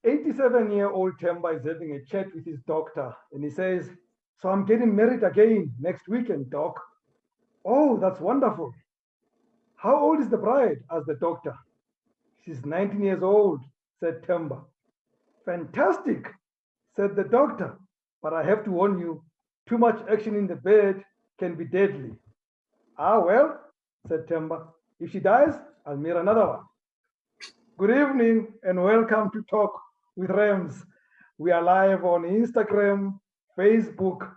87-year-old Temba is having a chat with his doctor, and he says, "So I'm getting married again next weekend, doc." "Oh, that's wonderful. How old is the bride?" asked the doctor. "She's 19 years old," said Temba. "Fantastic," said the doctor. "But I have to warn you, too much action in the bed can be deadly." "Ah, well," said Temba, "if she dies, I'll marry another one." Good evening and welcome to Talk with Rams. We are live on Instagram, Facebook,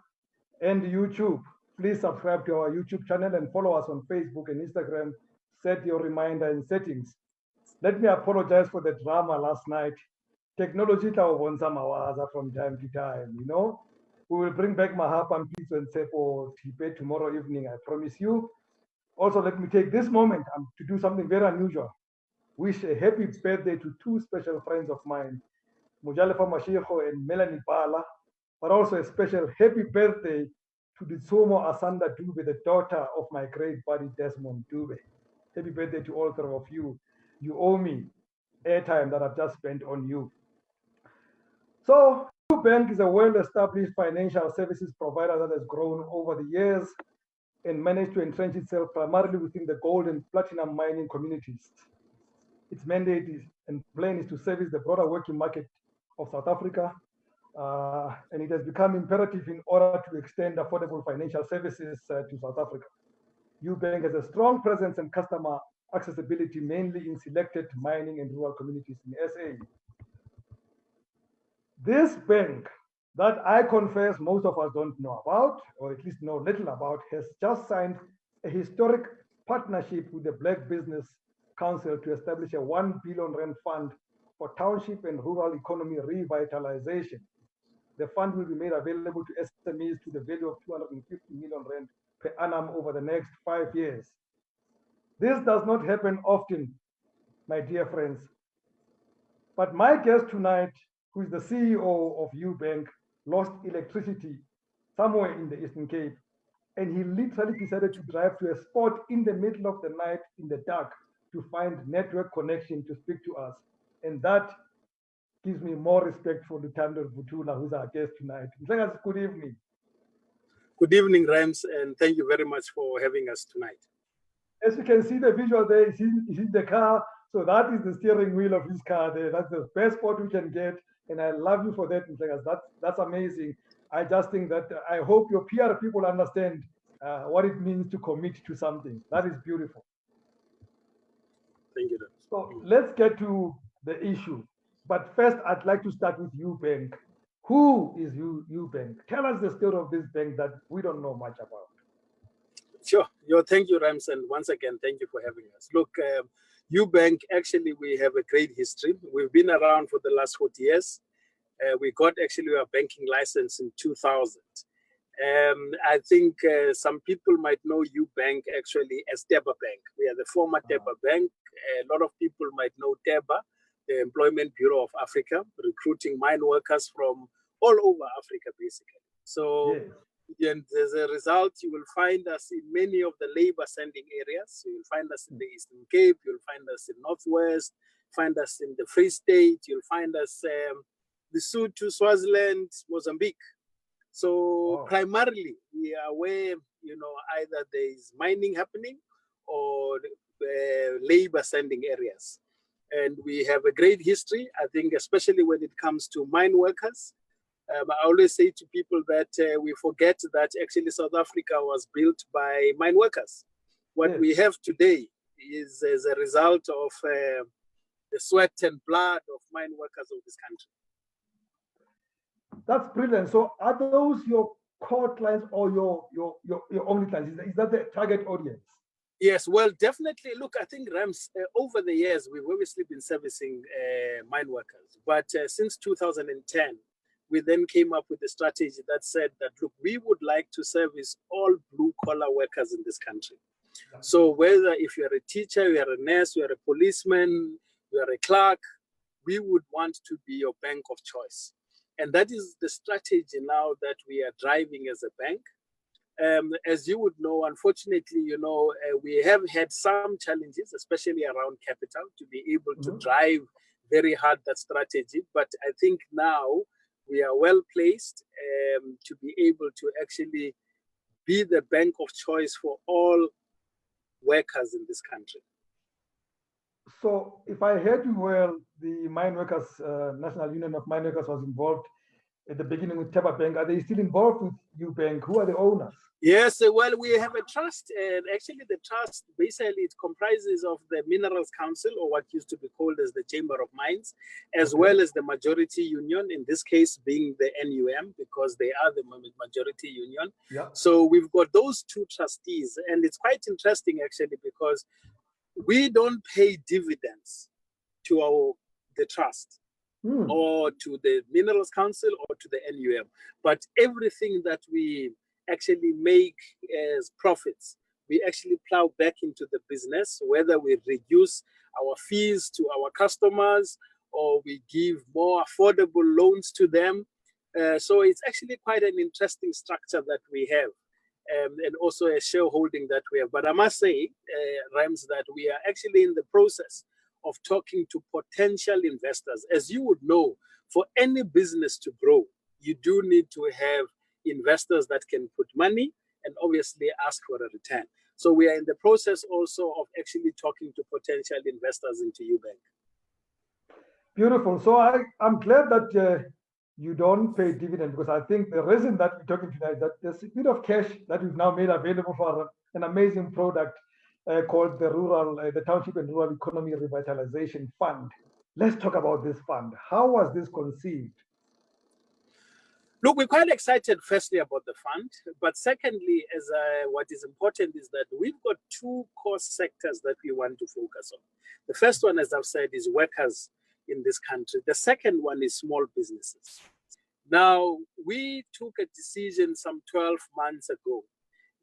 and YouTube. Please subscribe to our YouTube channel and follow us on Facebook and Instagram. Set your reminder and settings. Let me apologize for the drama last night. Technology from time to time, you know. We will bring back Mahapa and Pizzo and Sepo Tipe tomorrow evening, I promise you. Also, let me take this moment to do something very unusual. Wish a happy birthday to two special friends of mine, Mujalefa Mashiko and Melanie Bala, but also a special happy birthday to the Tsomo Asanda Dube, the daughter of my great buddy Desmond Dube. Happy birthday to all three of you. You owe me airtime that I've just spent on you. So, Ubank is a well-established financial services provider that has grown over the years and managed to entrench itself primarily within the gold and platinum mining communities. Its mandate and plan is to service the broader working market of South Africa, and it has become imperative in order to extend affordable financial services to South Africa. Ubank has a strong presence and customer accessibility mainly in selected mining and rural communities in SA. This bank that I confess most of us don't know about, or at least know little about, has just signed a historic partnership with the Black Business Council to establish a 1 billion rand fund for township and rural economy revitalization. The fund will be made available to SMEs to the value of 250 million rand per annum over the next 5 years. This does not happen often, my dear friends. But my guest tonight, who is the CEO of Ubank, lost electricity somewhere in the Eastern Cape, and he literally decided to drive to a spot in the middle of the night in the dark to find network connection to speak to us. And that gives me more respect for Luthando Vutula, who's our guest tonight. Good evening. Good evening, Rams, and thank you very much for having us tonight. As you can see the visual there, he's in the car. So that is the steering wheel of his car there. That's the best spot we can get. And I love you for that. That's amazing. I just think that I hope your PR people understand what it means to commit to something. That is beautiful. Thank you. So let's get to the issue. But first, I'd like to start with Ubank. Who is Ubank? Tell us the story of this bank that we don't know much about. Sure. Thank you, Rams. And once again, thank you for having us. Look, Ubank, actually, we have a great history. We've been around for the last 40 years. We got actually our banking license in 2000. I think some people might know Ubank actually as Teba Bank. We are the former Teba Bank. A lot of people might know Teba, the Employment Bureau of Africa, recruiting mine workers from all over Africa, basically. So, and as a result, you will find us in many of the labor sending areas. You will find us in the Eastern Cape, you'll find us in Northwest, find us in the Free State, you'll find us Lesotho, Swaziland, Mozambique. So primarily we are where, either there is mining happening or labor sending areas. And we have a great history, I think, especially when it comes to mine workers. I always say to people that we forget that actually South Africa was built by mine workers. What we have today is as a result of the sweat and blood of mine workers of this country. That's brilliant. So are those your core clients or your only clients? Is that the target audience? Yes, well, definitely. Look, I think Rams, over the years, we've obviously been servicing mine workers. But since 2010, we then came up with a strategy that said that, look, we would like to service all blue-collar workers in this country. So whether if you're a teacher, you're a nurse, you're a policeman, you're a clerk, we would want to be your bank of choice. And that is the strategy now that we are driving as a bank. As you would know, unfortunately, we have had some challenges, especially around capital, to be able to drive very hard that strategy. But I think now we are well placed to be able to actually be the bank of choice for all workers in this country. So if I heard you well, the Mine Workers, National Union of Mine Workers was involved at the beginning with Teba Bank. Are they still involved with Ubank? Who are the owners? Yes, well, we have a trust, and actually the trust, basically it comprises of the Minerals Council, or what used to be called as the Chamber of Mines, as well as the majority union, in this case being the NUM, because they are the majority union. Yeah. So we've got those two trustees, and it's quite interesting actually, because we don't pay dividends to the trust or to the Minerals Council or to the NUM, but everything that we actually make as profits, we actually plow back into the business, whether we reduce our fees to our customers or we give more affordable loans to them. So it's actually quite an interesting structure that we have. And also a shareholding that we have. But I must say, Rams, that we are actually in the process of talking to potential investors. As you would know, for any business to grow, you do need to have investors that can put money and obviously ask for a return. So we are in the process also of actually talking to potential investors into Ubank. Beautiful. So I'm glad that you don't pay dividend, because I think the reason that we're talking tonight is that there's a bit of cash that we've now made available for an amazing product called the Township and Rural Economy Revitalization Fund. Let's talk about this fund. How was this conceived? Look, we're quite excited, firstly, about the fund. But secondly, what is important is that we've got two core sectors that we want to focus on. The first one, as I've said, is workers in this country. The second one is small businesses. Now, we took a decision some 12 months ago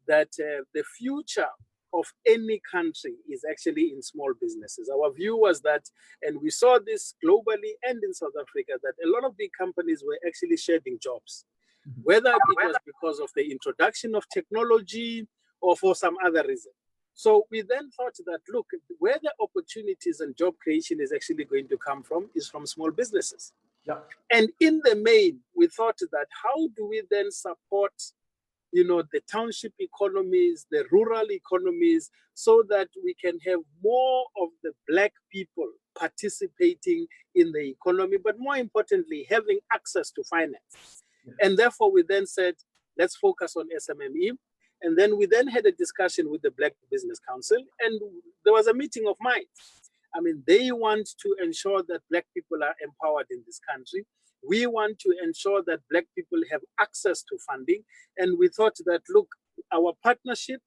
that the future of any country is actually in small businesses. Our view was that, and we saw this globally and in South Africa, that a lot of big companies were actually shedding jobs, whether it was because of the introduction of technology or for some other reason. So we then thought that, look, where the opportunities and job creation is actually going to come from is from small businesses. Yeah. And in the main, we thought that how do we then support the township economies, the rural economies, so that we can have more of the Black people participating in the economy, but more importantly, having access to finance. Yes. And therefore, we then said, let's focus on SMME. And then we then had a discussion with the Black Business Council, and there was a meeting of minds. I mean, they want to ensure that Black people are empowered in this country. We want to ensure that Black people have access to funding. And we thought that, look, our partnership,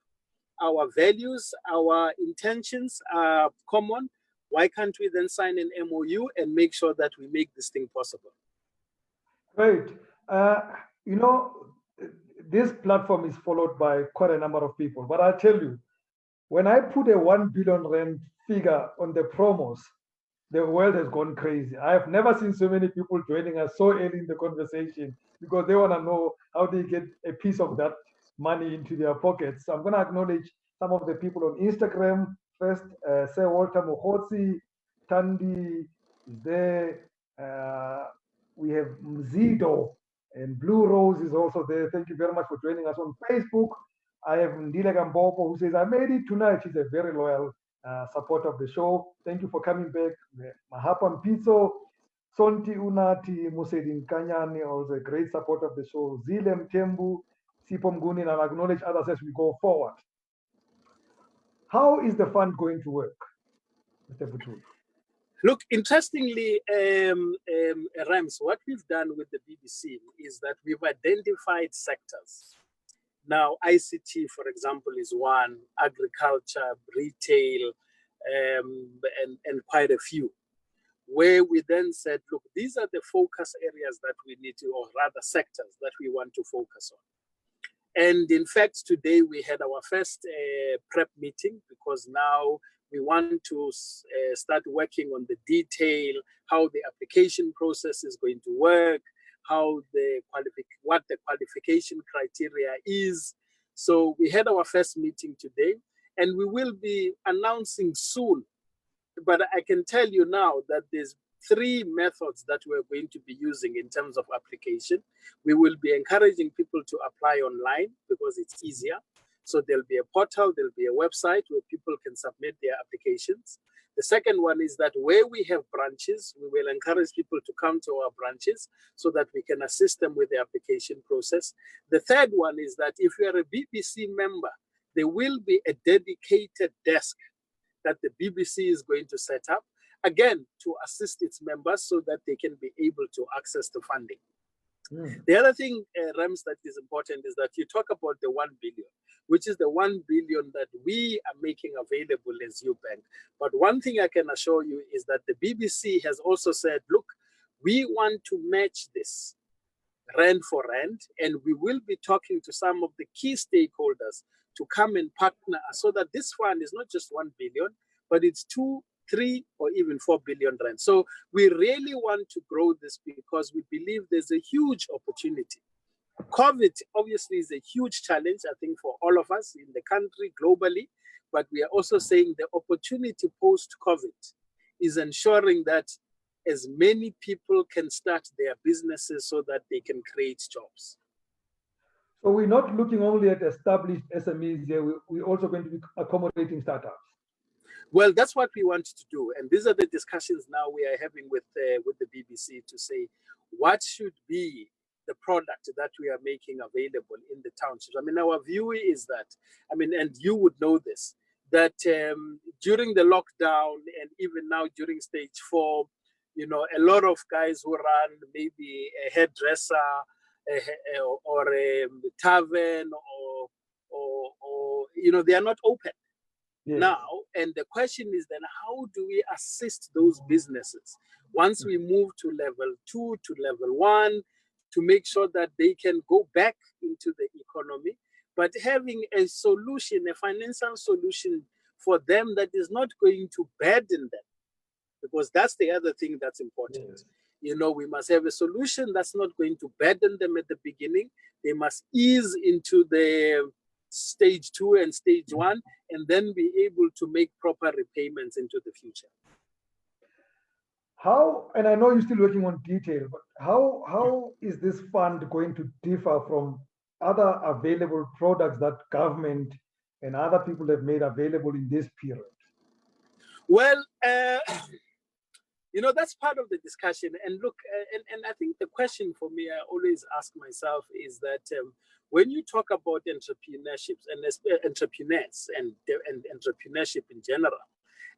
our values, our intentions are common. Why can't we then sign an MOU and make sure that we make this thing possible? Great. This platform is followed by quite a number of people. But I'll tell you, when I put a 1 billion rand figure on the promos, the world has gone crazy. I have never seen so many people joining us so early in the conversation, because they want to know how they get a piece of that money into their pockets. So I'm going to acknowledge some of the people on Instagram first. Sir Walter Mohotsi, Tandi is there. We have Mzido, and Blue Rose is also there. Thank you very much for joining us on Facebook. I have Ndile Gambopo, who says, I made it tonight. She's a very loyal supporter of the show. Thank you for coming back. Mahapa Mpitso, Sonti Unati, Musedin Kanyani, also a great supporter of the show. Zilem Tembu, Sipom Gunin, and I'll acknowledge others as we go forward. How is the fund going to work, Mr. Vutula? Look, interestingly, Rams, what we've done with the BBC is that we've identified sectors. Now, ICT, for example, is one, agriculture, retail, and quite a few, where we then said, look, these are the focus areas that we need to, or rather sectors that we want to focus on. And in fact, today we had our first prep meeting, because now we want to start working on the detail, how the application process is going to work, how what the qualification criteria is. So we had our first meeting today, and we will be announcing soon. But I can tell you now that there's 3 methods that we're going to be using in terms of application. We will be encouraging people to apply online because it's easier. So there'll be a portal, there'll be a website where people can submit their applications. The second one is that where we have branches, we will encourage people to come to our branches so that we can assist them with the application process. The third one is that if you are a BBC member, there will be a dedicated desk that the BBC is going to set up, again, to assist its members so that they can be able to access the funding. The other thing, Rams, that is important is that you talk about the 1 billion, which is the 1 billion that we are making available as Ubank. But one thing I can assure you is that the BBC has also said, look, we want to match this rand for rand, and we will be talking to some of the key stakeholders to come and partner so that this fund is not just 1 billion, but it's 2, 3, or even 4 billion rand. So we really want to grow this because we believe there's a huge opportunity. COVID obviously is a huge challenge, I think, for all of us in the country, globally, but we are also saying the opportunity post-COVID is ensuring that as many people can start their businesses so that they can create jobs. So we're not looking only at established SMEs here, we're also going to be accommodating startups. Well, that's what we want to do. And these are the discussions now we are having with the BBC to say, what should be the product that we are making available in the townships? I mean, our view is that, I mean, and you would know this, that during the lockdown and even now during stage 4, you know, a lot of guys who run maybe a hairdresser or a tavern or you know, they are not open. Yes. Now, and the question is then, how do we assist those businesses once we move to level 2 to level 1 to make sure that they can go back into the economy, but having a solution, a financial solution for them that is not going to burden them, because that's the other thing that's important. Yes. You know, we must have a solution that's not going to burden them at the beginning. They must ease into the stage 2 and stage 1, and then be able to make proper repayments into the future. How, and I know you're still working on detail, but how is this fund going to differ from other available products that government and other people have made available in this period? Well, you know, that's part of the discussion. And look, and I think the question for me, I always ask myself is that when you talk about entrepreneurships and entrepreneurs and entrepreneurship in general,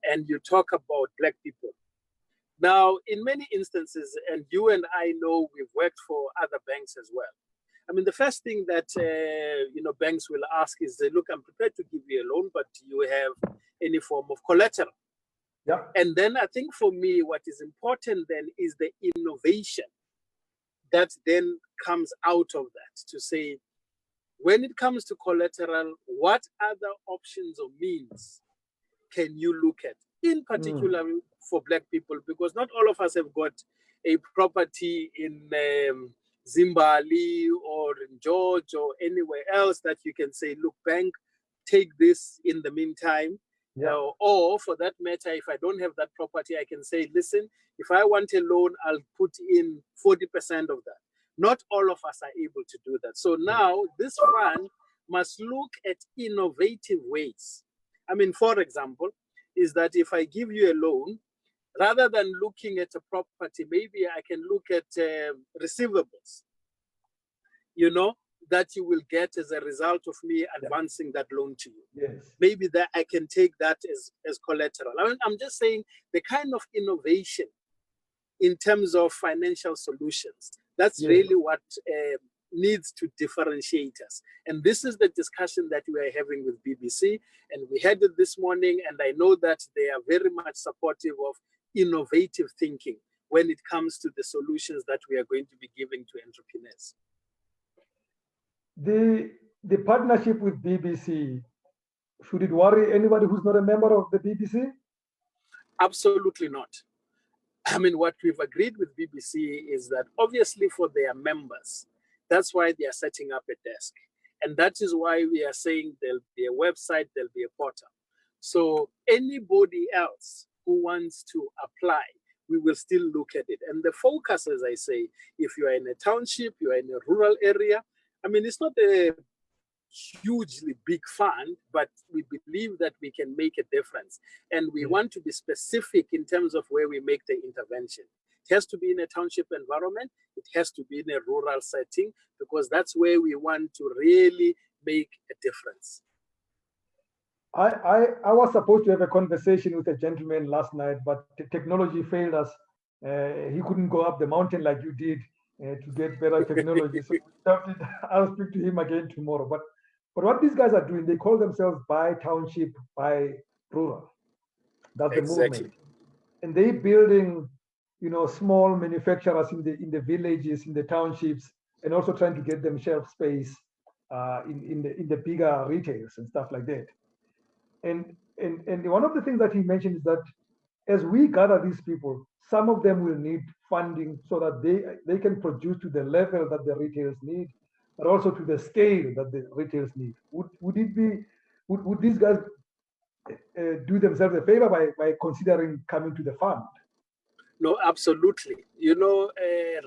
and you talk about Black people, now in many instances, and you and I know we've worked for other banks as well. I mean, the first thing that you know, banks will ask is, look, I'm prepared to give you a loan, but do you have any form of collateral? Yeah. And then I think for me, what is important then is the innovation that then comes out of that, to say, when it comes to collateral, what other options or means can you look at, in particular for Black people? Because not all of us have got a property in Zimbabwe or in George or anywhere else that you can say, look, bank, take this in the meantime. Yeah. Or for that matter, if I don't have that property, I can say, listen, if I want a loan, I'll put in 40% of that. Not all of us are able to do that. So now this fund must look at innovative ways. I mean, for example, is that if I give you a loan, rather than looking at a property, maybe I can look at receivables, you know, that you will get as a result of me advancing that loan to you. Yes. Maybe that I can take that as collateral. I mean, I'm just saying the kind of innovation in terms of financial solutions, that's really what needs to differentiate us. And this is the discussion that we are having with BBC. And we had it this morning, and I know that they are very much supportive of innovative thinking when it comes to the solutions that we are going to be giving to entrepreneurs. The partnership with BBC, should it worry anybody who's not a member of the BBC? Absolutely not. I mean, what we've agreed with BBC is that obviously for their members, that's why they are setting up a desk. And that is why we are saying there'll be a website, there'll be a portal. So anybody else who wants to apply, we will still look at it. And the focus, as I say, if you are in a township, you are in a rural area, I mean, it's not a hugely big fund, but we believe that we can make a difference. And we want to be specific in terms of where we make the intervention. It has to be in a township environment. It has to be in a rural setting, because that's where we want to really make a difference. I was supposed to have a conversation with a gentleman last night, but the technology failed us. He couldn't go up the mountain like you did to get better technology. So I'll speak to him again tomorrow. But what these guys are doing, they call themselves by township, by rural. That's the movement. And they building, small manufacturers in the villages, in the townships, and also trying to get them shelf space in the bigger retails and stuff like that. And one of the things that he mentioned is that as we gather these people, some of them will need funding so that they can produce to the level that the retailers need, but also to the scale that the retailers need. Would these guys do themselves a favor by considering coming to the fund? No, absolutely.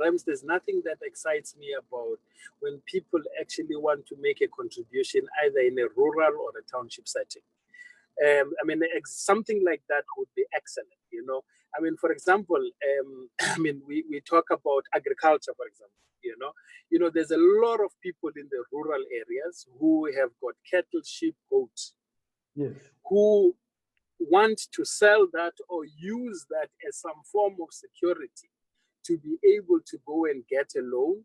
Rams, there's nothing that excites me about when people actually want to make a contribution either in a rural or a township setting. I mean, something like that would be excellent, I mean, for example, I mean, we talk about agriculture, for example, there's a lot of people in the rural areas who have got cattle, sheep, goats, who want to sell that or use that as some form of security to be able to go and get a loan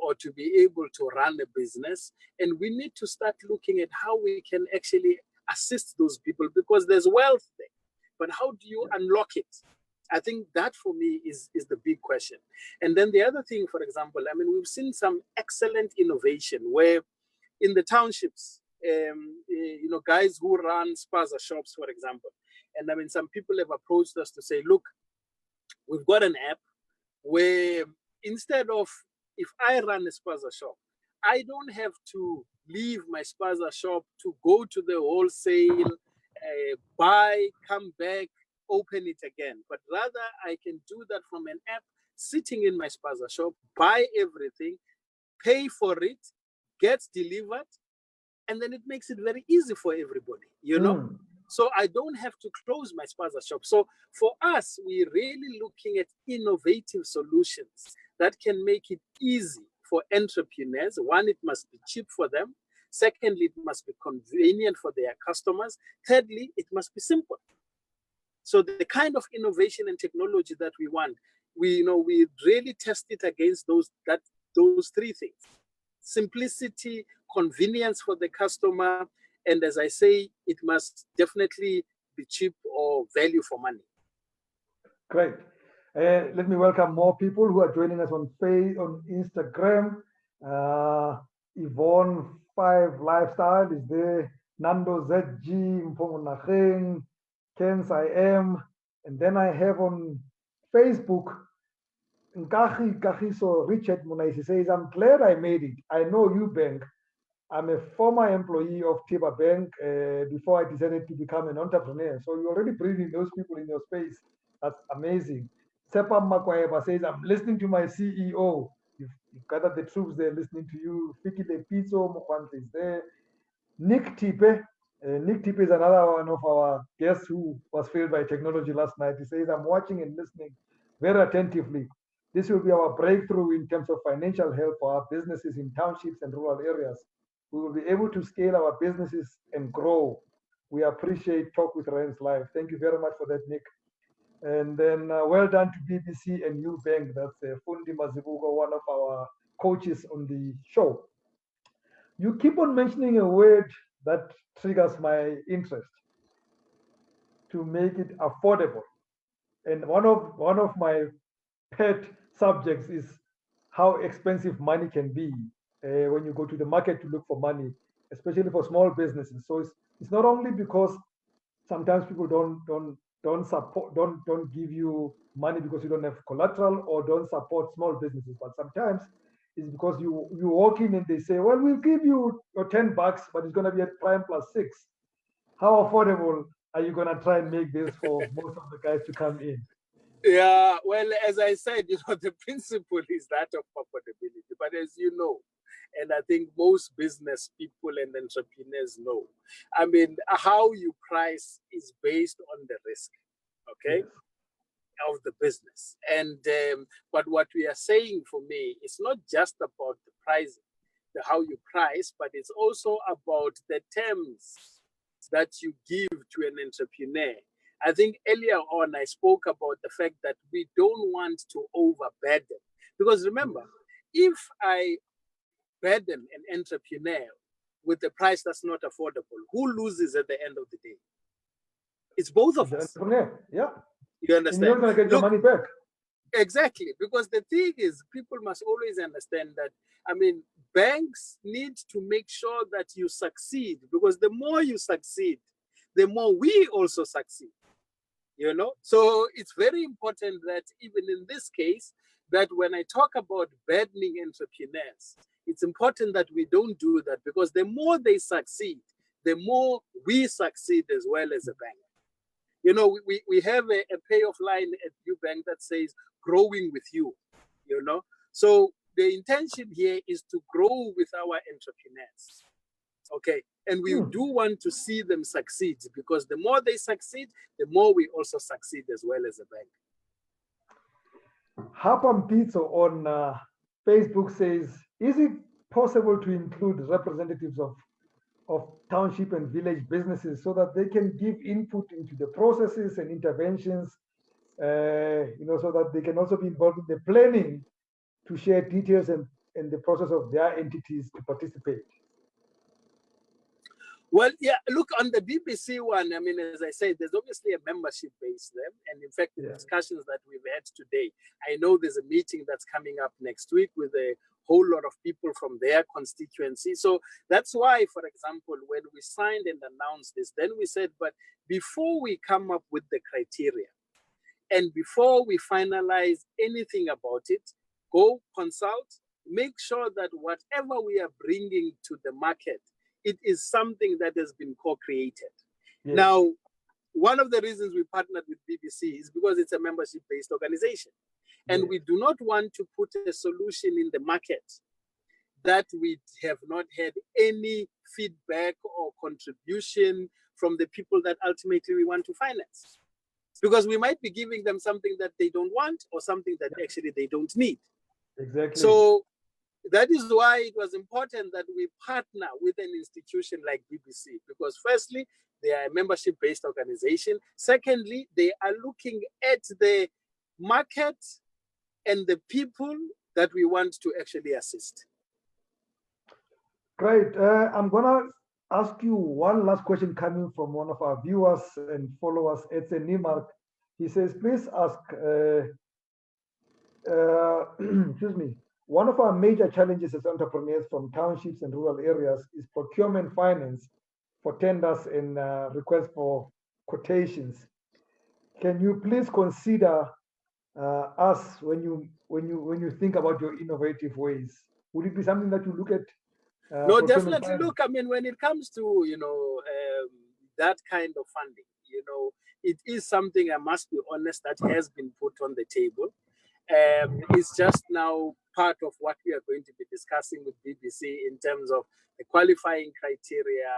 or to be able to run a business. And we need to start looking at how we can actually assist those people, because there's wealth there. But how do you unlock it? I think that for me is the big question. And then the other thing, for example, I mean, we've seen some excellent innovation where in the townships, guys who run spaza shops, for example. And I mean, some people have approached us to say, look, we've got an app where instead of, if I run a spaza shop, I don't have to leave my spaza shop to go to the wholesale, buy, come back, open it again. But rather, I can do that from an app sitting in my spaza shop, buy everything, pay for it, gets delivered, and then it makes it very easy for everybody, So I don't have to close my spaza shop. So for us, we're really looking at innovative solutions that can make it easy for entrepreneurs. One, it must be cheap for them. Secondly, it must be convenient for their customers. Thirdly, it must be simple. So the kind of innovation and technology that we want, we really test it against those three things: simplicity, convenience for the customer, and as I say, it must definitely be cheap or value for money. Great. Let me welcome more people who are joining us on Instagram. Yvonne 5 Lifestyle is there. Nando ZG, Mpongo Nacheng, Kens I Am. And then I have on Facebook, Nkahi Kahiso Richard Munaisi says, I'm glad I made it. I know Ubank. I'm a former employee of Tiba Bank before I decided to become an entrepreneur. So you're already bringing those people in your space. That's amazing. Sepa Makwaeba says, I'm listening to my CEO. You've gathered the troops there listening to you. Fiki De Pizzo Mokwante is there. Nick Tipe. Nick Tipe is another one of our guests who was failed by technology last night. He says, I'm watching and listening very attentively. This will be our breakthrough in terms of financial help for our businesses in townships and rural areas. We will be able to scale our businesses and grow. We appreciate Talk with Rams Live. Thank you very much for that, Nick. And then well done to BBC and Ubank. That's Fundi Mazibuko, one of our coaches on the show. You keep on mentioning a word that triggers my interest: to make it affordable. And one of my pet subjects is how expensive money can be when you go to the market to look for money, especially for small businesses. So it's not only because sometimes people don't give you money because you don't have collateral or don't support small businesses, but sometimes it's because you walk in and they say, well, we'll give you your $10, but it's going to be at prime +6. How affordable are you going to try and make this for most of the guys to come in? Yeah, well, as I said, the principle is that of affordability. But as you know, and I think most business people and entrepreneurs know, I mean, how you price is based on the risk, okay, Yes. of the business. And but what we are saying, for me, it's not just about the pricing, how you price, but it's also about the terms that you give to an entrepreneur. I think earlier on I spoke about the fact that we don't want to overburden. Because remember, if I burden an entrepreneur with a price that's not affordable, who loses at the end of the day? It's both of The us. entrepreneur, yeah. You And understand? you're not going to get your money back. Exactly, because the thing is, people must always understand that, I mean, banks need to make sure that you succeed, because the more you succeed, the more we also succeed. So it's very important that even in this case, that when I talk about burdening entrepreneurs, it's important that we don't do that, because the more they succeed, the more we succeed as well as a bank. We have a payoff line at Ubank that says growing with you, So the intention here is to grow with our entrepreneurs. Okay. And we do want to see them succeed, because the more they succeed, the more we also succeed as well as a bank. Hapam Pizzo on Facebook says, is it possible to include representatives of township and village businesses so that they can give input into the processes and interventions, so that they can also be involved in the planning to share details and the process of their entities to participate? Well, yeah, look, on the BBC one, I mean, as I said, there's obviously a membership base there. And in fact, the discussions that we've had today, I know there's a meeting that's coming up next week with a whole lot of people from their constituency. So that's why, for example, when we signed and announced this, then we said, but before we come up with the criteria and before we finalize anything about it, go consult, make sure that whatever we are bringing to the market, it is something that has been co-created. Yes. Now, one of the reasons we partnered with BBC is because it's a membership-based organization. And we do not want to put a solution in the market that we have not had any feedback or contribution from the people that ultimately we want to finance. Because we might be giving them something that they don't want or something that actually they don't need. Exactly. So that is why it was important that we partner with an institution like BBC, because firstly, they are a membership-based organization. Secondly, they are looking at the market and the people that we want to actually assist. Great. I'm going to ask you one last question coming from one of our viewers and followers, SMME. He says, please ask, excuse me, one of our major challenges as entrepreneurs from townships and rural areas is procurement finance for tenders and requests for quotations. Can you please consider us when you think about your innovative ways? Would it be something that you look at? No, definitely. Finance? Look, I mean, when it comes to that kind of funding, it is something, I must be honest, that has been put on the table. It's just now part of what we are going to be discussing with BBC in terms of the qualifying criteria,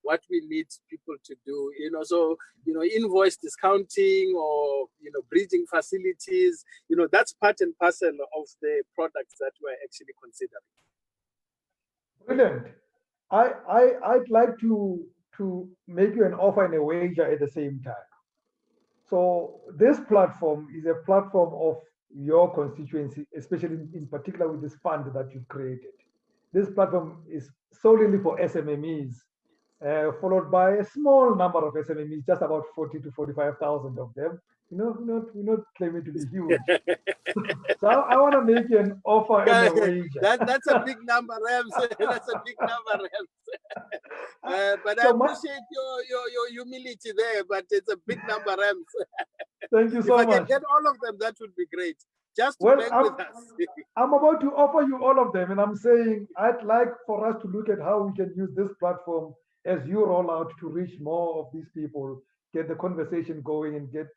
what we need people to do, so, invoice discounting or, bridging facilities, that's part and parcel of the products that we're actually considering. Brilliant. I'd like to make you an offer and a wager at the same time. So this platform is a platform of your constituency, especially in particular with this fund that you've created. This platform is solely for SMMEs, followed by a small number of SMMEs, just about 40 to 45,000 of them. We're not claiming to be huge. So I want to make you an offer and a wager. That's a big number, Rams. That's a big number, Rams. But I So appreciate your humility there, but it's a big number, Rams. Thank you so If I much. can get all of them, that would be great. Just to Well, bank with us. I'm about to offer you all of them, and I'm saying I'd like for us to look at how we can use this platform as you roll out to reach more of these people, get the conversation going, and get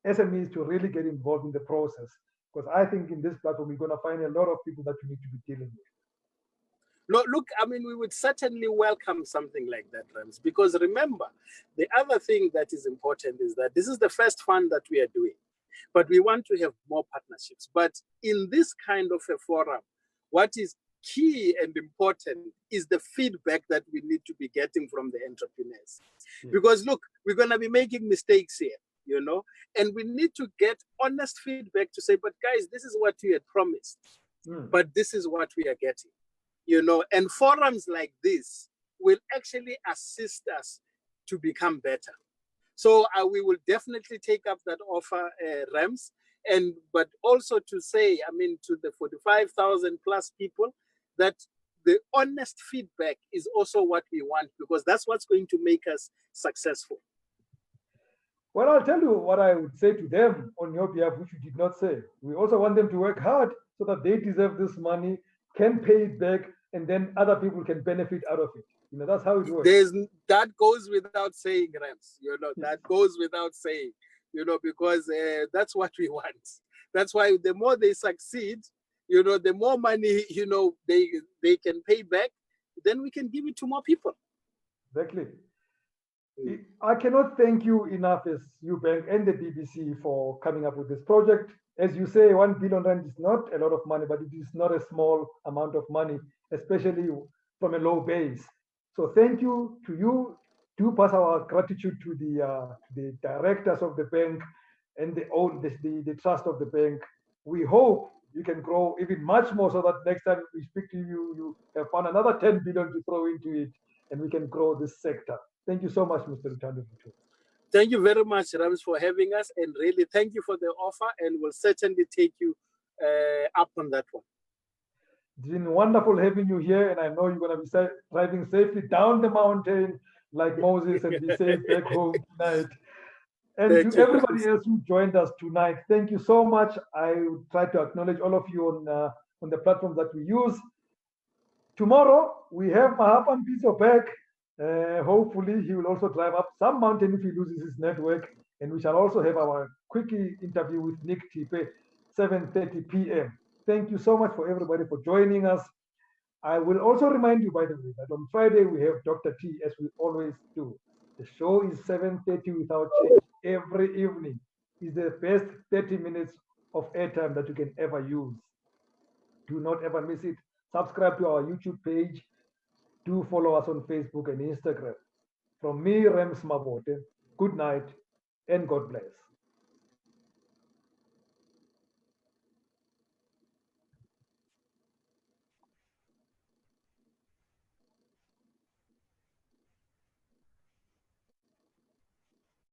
SMEs to really get involved in the process. Because I think in this platform, we're going to find a lot of people that you need to be dealing with. Look, I mean, we would certainly welcome something like that, Rams, because remember, the other thing that is important is that this is the first fund that we are doing, but we want to have more partnerships. But in this kind of a forum, what is key and important is the feedback that we need to be getting from the entrepreneurs. Yeah. Because look, we're going to be making mistakes here, and we need to get honest feedback to say, but guys, this is what you had promised, but this is what we are getting. And forums like this will actually assist us to become better. So we will definitely take up that offer, Rams, but also to say, I mean, to the 45,000 plus people, that the honest feedback is also what we want, because that's what's going to make us successful. Well, I'll tell you what I would say to them on your behalf, which you did not say. We also want them to work hard so that they deserve this money, can pay it back, and then other people can benefit out of it. That's how it works. That goes without saying, Rams. That goes without saying, because that's what we want. That's why the more they succeed, the more money, they can pay back, then we can give it to more people. Exactly. I cannot thank you enough as Ubank and the BBC for coming up with this project. As you say, 1 billion rand is not a lot of money, but it is not a small amount of money, especially from a low base. So thank you to you. Do pass our gratitude to the directors of the bank and the trust of the bank. We hope you can grow even much more, so that next time we speak to you, you have found another 10 billion to throw into it, and we can grow this sector. Thank you so much, Mr. Luthando. Thank you very much, Rams, for having us, and really thank you for the offer, and we'll certainly take you up on that one. It's been wonderful having you here, and I know you're going to be driving safely down the mountain like Moses and be safe back home tonight. And thank to everybody else who joined us tonight, thank you so much. I will try to acknowledge all of you on the platform that we use. Tomorrow, we have Mahapan Piso back. Hopefully, he will also drive up some mountain if he loses his network. And we shall also have our quickie interview with Nick Tipe, 7:30 p.m. Thank you so much for everybody for joining us. I will also remind you, by the way, that on Friday we have Dr. T, as we always do. The show is 7:30 without change every evening. It's the best 30 minutes of airtime that you can ever use. Do not ever miss it. Subscribe to our YouTube page. Do follow us on Facebook and Instagram. From me, Rams Mabote, good night and God bless.